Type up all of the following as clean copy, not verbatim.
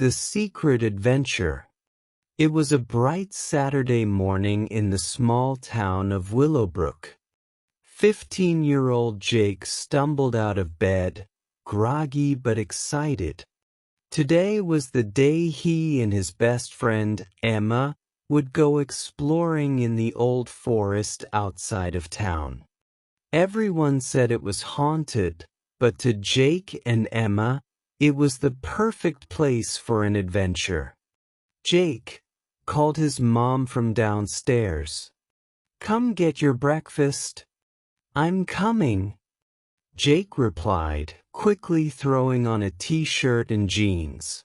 The Secret Adventure. It was a bright Saturday morning in the small town of Willowbrook. 15-year-old Jake stumbled out of bed, groggy but excited. Today was the day he and his best friend, Emma, would go exploring in the old forest outside of town. Everyone said it was haunted, but to Jake and Emma, it was the perfect place for an adventure. Jake called his mom from downstairs. "Come get your breakfast." "I'm coming," Jake replied, quickly throwing on a t-shirt and jeans.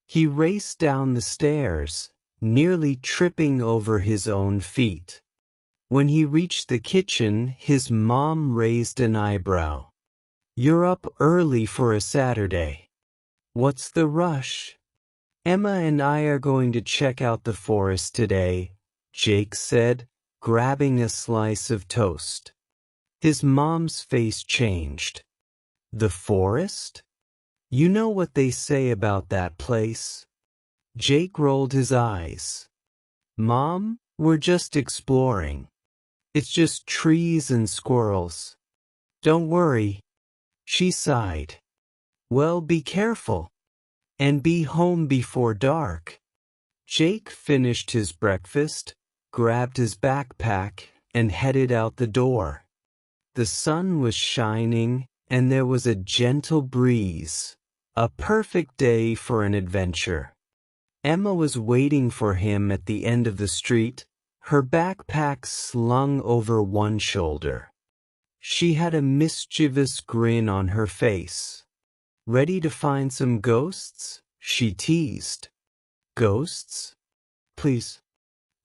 He raced down the stairs, nearly tripping over his own feet. When he reached the kitchen, his mom raised an eyebrow. "You're up early for a Saturday. What's the rush?" "Emma and I are going to check out the forest today," Jake said, grabbing a slice of toast. His mom's face changed. "The forest? You know what they say about that place?" Jake rolled his eyes. "Mom, we're just exploring. It's just trees and squirrels. Don't worry." She sighed. "Well, be careful. And be home before dark." Jake finished his breakfast, grabbed his backpack, and headed out the door. The sun was shining, and there was a gentle breeze. A perfect day for an adventure. Emma was waiting for him at the end of the street, her backpack slung over one shoulder. She had a mischievous grin on her face. "Ready to find some ghosts?" she teased. "Ghosts? Please.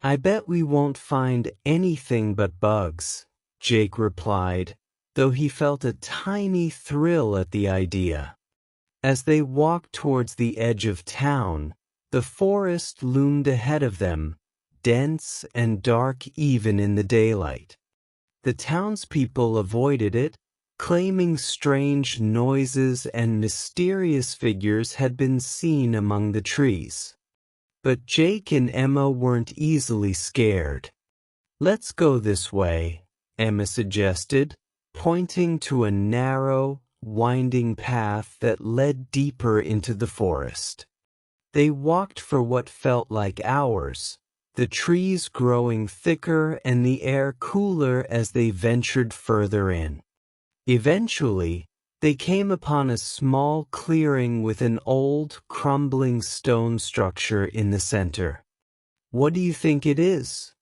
I bet we won't find anything but bugs," Jake replied, though he felt a tiny thrill at the idea. As they walked towards the edge of town, the forest loomed ahead of them, dense and dark even in the daylight. The townspeople avoided it, claiming strange noises and mysterious figures had been seen among the trees. But Jake and Emma weren't easily scared. "Let's go this way," Emma suggested, pointing to a narrow, winding path that led deeper into the forest. They walked for what felt like hours, the trees growing thicker and the air cooler as they ventured further in. Eventually, they came upon a small clearing with an old, crumbling stone structure in the center. "What do you think it is?"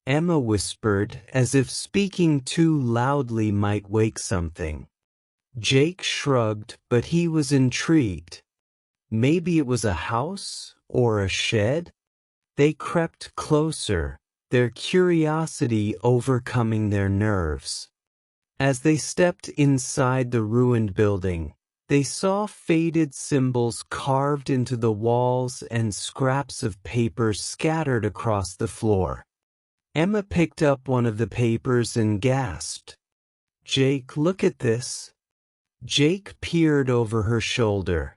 Emma whispered, as if speaking too loudly might wake something. Jake shrugged, but he was intrigued. Maybe it was a house or a shed? They crept closer, their curiosity overcoming their nerves. As they stepped inside the ruined building, they saw faded symbols carved into the walls and scraps of paper scattered across the floor. Emma picked up one of the papers and gasped. "Jake, look at this." Jake peered over her shoulder.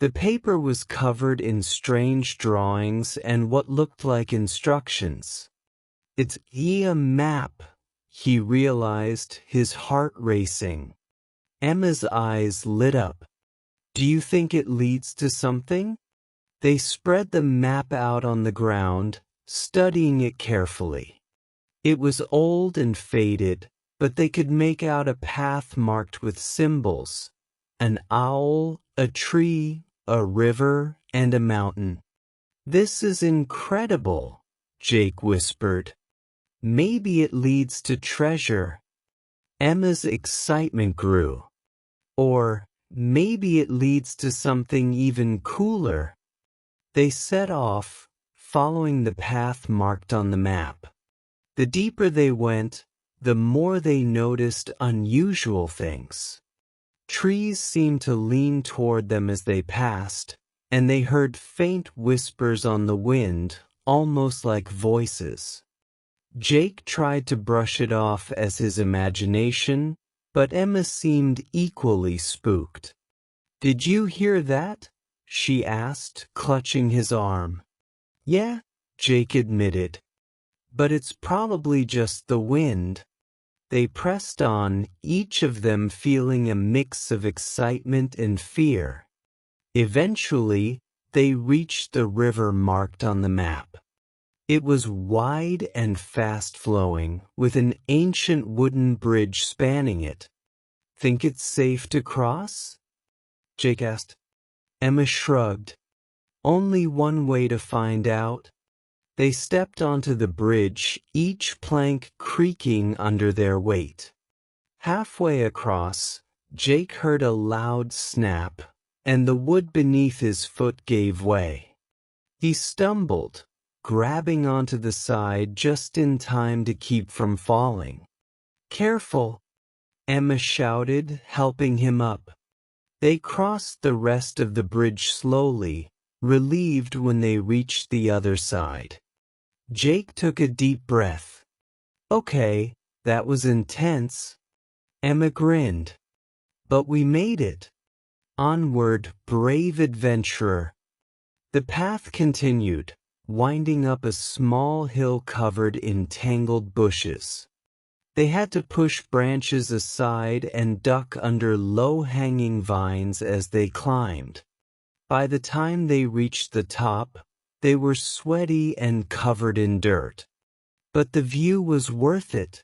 The paper was covered in strange drawings and what looked like instructions. "It's a map," he realized, his heart racing. Emma's eyes lit up. "Do you think it leads to something?" They spread the map out on the ground, studying it carefully. It was old and faded, but they could make out a path marked with symbols: an owl, a tree, a river, and a mountain. "This is incredible," Jake whispered. "Maybe it leads to treasure." Emma's excitement grew. "Or maybe it leads to something even cooler." They set off, following the path marked on the map. The deeper they went, the more they noticed unusual things. Trees seemed to lean toward them as they passed, and they heard faint whispers on the wind, almost like voices. Jake tried to brush it off as his imagination, but Emma seemed equally spooked. "Did you hear that?" she asked, clutching his arm. Yeah, Jake admitted. But it's probably just the wind. They pressed on, each of them feeling a mix of excitement and fear. Eventually, they reached the river marked on the map. It was wide and fast-flowing, with an ancient wooden bridge spanning it. Think it's safe to cross? Jake asked. Emma shrugged. Only one way to find out. They stepped onto the bridge, each plank creaking under their weight. Halfway across, Jake heard a loud snap, and the wood beneath his foot gave way. He stumbled, grabbing onto the side just in time to keep from falling. Careful, Emma shouted, helping him up. They crossed the rest of the bridge slowly, relieved when they reached the other side. Jake took a deep breath. Okay, that was intense. Emma grinned. But we made it. Onward, brave adventurer. The path continued, winding up a small hill covered in tangled bushes. They had to push branches aside and duck under low-hanging vines as they climbed. By the time they reached the top, they were sweaty and covered in dirt. But the view was worth it.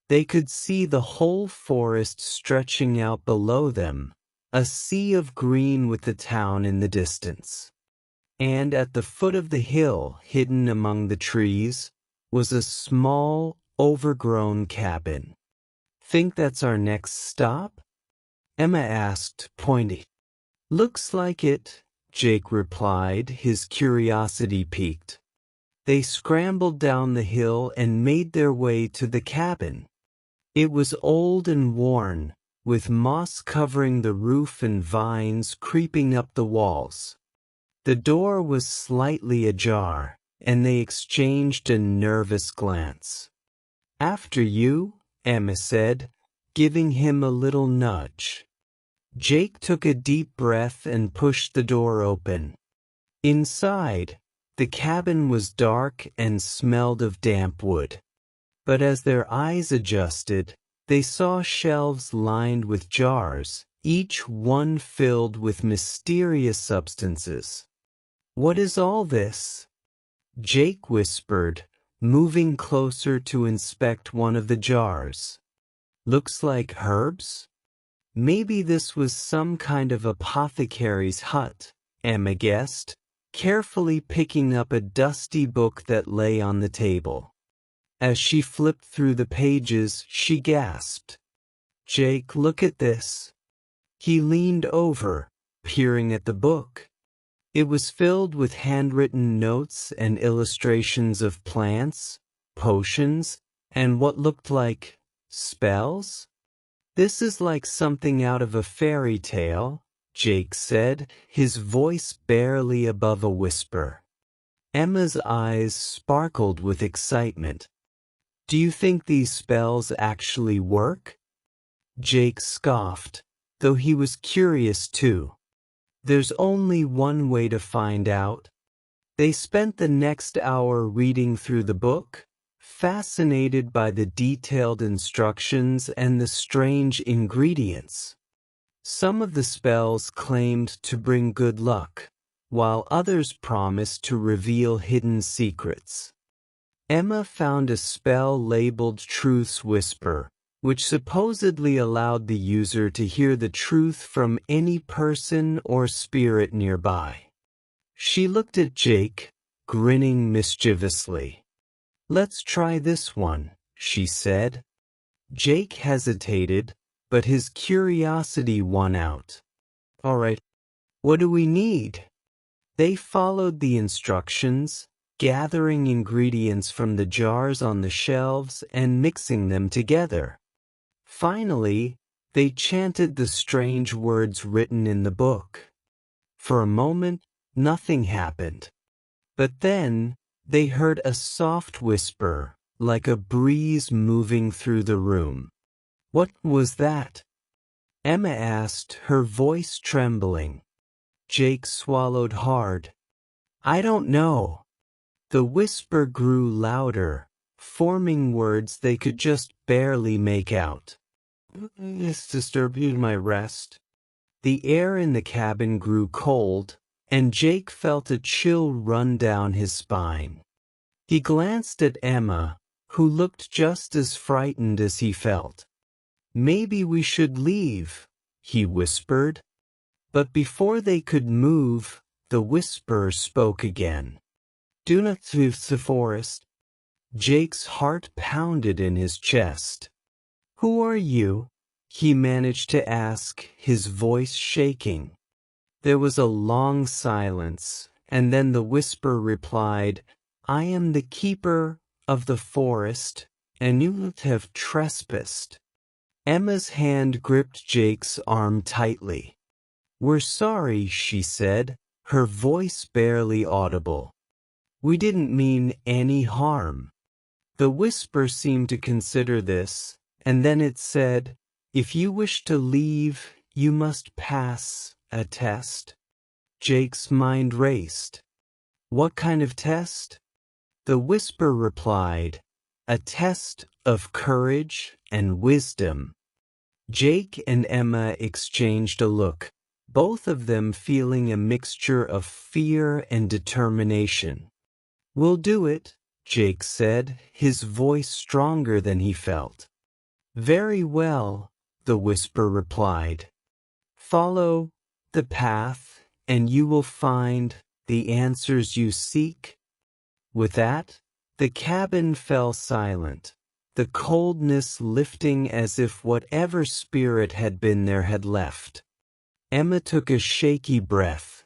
They could see the whole forest stretching out below them, a sea of green with the town in the distance. And at the foot of the hill, hidden among the trees, was a small, overgrown cabin. Think that's our next stop? Emma asked, pointing. Looks like it, Jake replied, his curiosity piqued. They scrambled down the hill and made their way to the cabin. It was old and worn, with moss covering the roof and vines creeping up the walls. The door was slightly ajar, and they exchanged a nervous glance. After you, Emma said, giving him a little nudge. Jake took a deep breath and pushed the door open. Inside, the cabin was dark and smelled of damp wood. But as their eyes adjusted, they saw shelves lined with jars, each one filled with mysterious substances. What is all this? Jake whispered, moving closer to inspect one of the jars. Looks like herbs? Maybe this was some kind of apothecary's hut, Emma guessed, carefully picking up a dusty book that lay on the table. As she flipped through the pages, she gasped. Jake, look at this. He leaned over, peering at the book. It was filled with handwritten notes and illustrations of plants, potions, and what looked like spells. This is like something out of a fairy tale, Jake said, his voice barely above a whisper. Emma's eyes sparkled with excitement. Do you think these spells actually work? Jake scoffed, though he was curious too. There's only one way to find out. They spent the next hour reading through the book, fascinated by the detailed instructions and the strange ingredients. Some of the spells claimed to bring good luck, while others promised to reveal hidden secrets. Emma found a spell labeled Truth's Whisper, which supposedly allowed the user to hear the truth from any person or spirit nearby. She looked at Jake, grinning mischievously. Let's try this one, she said. Jake hesitated, but his curiosity won out. All right, what do we need? They followed the instructions, gathering ingredients from the jars on the shelves and mixing them together. Finally, they chanted the strange words written in the book. For a moment, nothing happened. But then, they heard a soft whisper, like a breeze moving through the room. What was that? Emma asked, her voice trembling. Jake swallowed hard. I don't know. The whisper grew louder, forming words they could just barely make out. This disturbed my rest. The air in the cabin grew cold, and Jake felt a chill run down his spine. He glanced at Emma, who looked just as frightened as he felt. Maybe we should leave, he whispered. But before they could move, the whisperer spoke again. Do not leave the forest. Jake's heart pounded in his chest. Who are you? He managed to ask, his voice shaking. There was a long silence, and then the whisperer replied, I am the keeper of the forest, and you have trespassed. Emma's hand gripped Jake's arm tightly. We're sorry, she said, her voice barely audible. We didn't mean any harm. The whisper seemed to consider this, and then it said, if you wish to leave, you must pass a test. Jake's mind raced. What kind of test? The whisper replied, a test of courage and wisdom. Jake and Emma exchanged a look, both of them feeling a mixture of fear and determination. We'll do it, Jake said, his voice stronger than he felt. Very well, the whisper replied. Follow the path, and you will find the answers you seek. With that, the cabin fell silent, the coldness lifting as if whatever spirit had been there had left. Emma took a shaky breath.